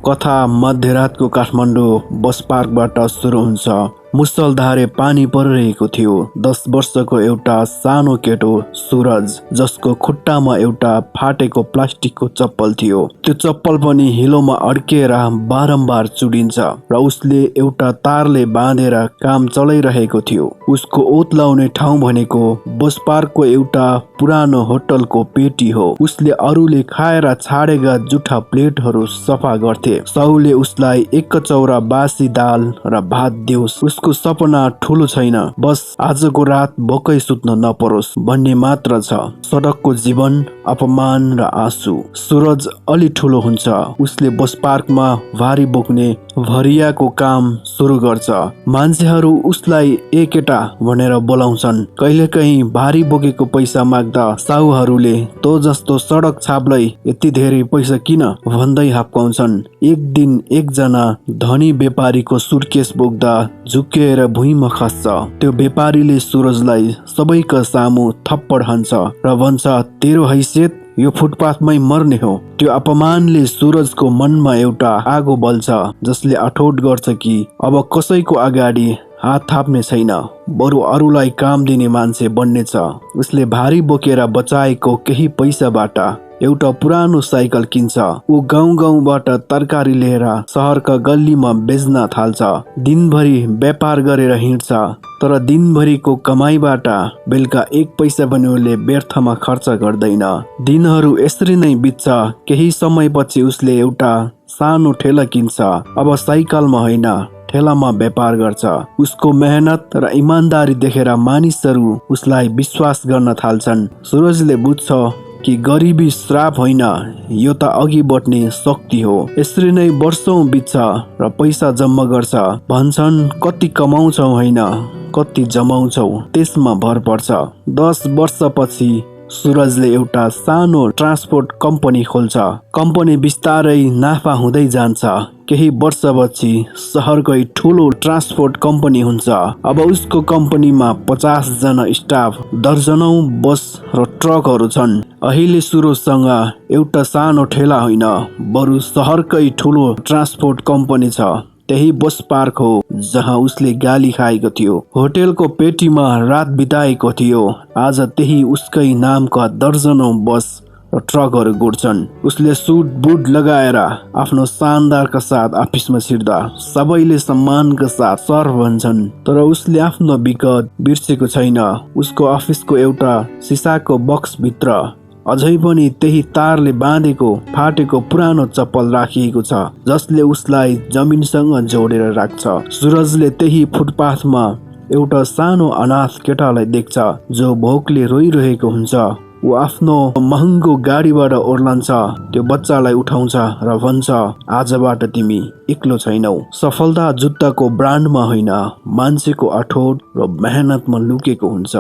कथा मध्यरातको काठमाडौँ बस पार्कबाट सुरु हुन्छ। मुसलधारे पानी परिरहेको थियो। 10 वर्षको एउटा सानो केटो सुरज, जसको खुट्टामा एउटा फाटेको प्लास्टिकको चप्पल थियो। त्यो चप्पल पनि हिलोमा अड्किएर बारम्बार चुडिन्छ र उसले एउटा तारले बाँधेर काम चलाइरहेको थियो। उसको ओत लाउने ठाउँ भनेको बस पार्कको एउटा पुरानो होटलको पेटी हो। उसले अरूले खाएर छाडेका जुठा प्लेटहरू सफा गर्थे। साउले उसलाई एक कचौरा बासी दाल र भात दियोस्। उसको सपना ठुलो छैन, बस आजको रात भोकै सुत्न नपरोस् भन्ने मात्र छ। सडकको जीवन, अपमान र आँसु। सुरज अलि ठुलो हुन्छ। उसले बस पार्कमा भारी बोक्ने भरियाको काम सुरु गर्छ। मान्छेहरू उसलाई ए केटा भनेर बोलाउँछन्। कहिलेकाहीँ भारी बोकेको पैसा माग्दा साहुहरूले तो जस्तो सडक छाप्लाई यति धेरै पैसा किन भन्दै हप्काउँछन्। एक दिन एकजना धनी व्यापारीको सुटकेस बोक्दा झुक्किएर भुइँमा खस्छ। त्यो व्यापारीले सुरजलाई सबैका सामु थप्पड हान्छ र भन्छ, तेरो हैसियत यो फुटपाथमै मर्ने हो। त्यो अपमानले सुरजको मनमा एउटा आगो बल्छ, जसले अठोट गर्छ कि अब कसैको अगाडि हात थाप्ने छैन, बरु अरूलाई काम दिने मान्छे बन्नेछ। उसले भारी बोकेर बचाएको केही पैसाबाट एउटा पुरानो साइकल किन्छ। ऊ गाउँबाट तरकारी लिएर सहरका गल्लीमा बेच्न थाल्छ। दिनभरि व्यापार गरेर हिँड्छ, तर दिनभरिको कमाईबाट बेलुका एक पैसा पनि उसले व्यर्थमा खर्च गर्दैन। दिनहरू यसरी नै बित्छ। केही समयपछि उसले एउटा सानो ठेला किन्छ। अब साइकलमा होइन, ठेलामा व्यापार गर्छ। उसको मेहनत र इमान्दारी देखेर मानिसहरू उसलाई विश्वास गर्न थाल्छन्। सुरजले बुझ्छ कि गरिबी श्राप होइन, यो त अघि बढ्ने शक्ति हो। यसरी नै वर्षौं बित्छ र पैसा जम्मा गर्छ। भन्छन् कति कमाउँछौ होइन, कति जमाउँछौ त्यसमा भर पर्छ। 10 वर्षपछि सुरजले एउटा सानो ट्रान्सपोर्ट कम्पनी खोल्छ। कम्पनी बिस्तारै नाफा हुँदै जान्छ। केही वर्षपछि सहरकै ठुलो ट्रान्सपोर्ट कम्पनी हुन्छ। अब उसको कम्पनीमा 50 जना स्टाफ, दर्जनौं बस र ट्रकहरू छन्। अहिले सुरजसँग एउटा सानो ठेला होइन, बरु सहरकै ठुलो ट्रान्सपोर्ट कम्पनी छ। त्यही बस पार्क हो जहाँ उसले गाली खाएको थियो, होटेलको पेटीमा रात बिताएको थियो। आज त्यही उसकै नामका दर्जनौं बस र ट्रकहरू गुड्छन्। उसले सुट बुट लगाएर आफ्नो शानदारका साथ अफिसमा छिर्दा सबैले सम्मानका साथ सर भन्छन्, तर उसले आफ्नो विगत बिर्सेको छैन। उसको अफिसको एउटा सिसाको बक्स भित्र अझै पनि त्यही तारले बाँधेको फाटेको पुरानो चप्पल राखिएको छ, जसले उसलाई जमिनसँग जोडेर राख्छ। सुरजले त्यही फुटपाथमा एउटा सानो अनाथ केटालाई देख्छ जो भोकले रोइरहेको हुन्छ। ऊ आफ्नो महँगो गाडीबाट ओर्लन्छ, त्यो बच्चालाई उठाउँछ र भन्छ, आजबाट तिमी एक्लो छैनौ। सफलता जुत्ताको ब्रान्डमा होइन, मान्छेको अठोट र मेहनतमा लुकेको हुन्छ।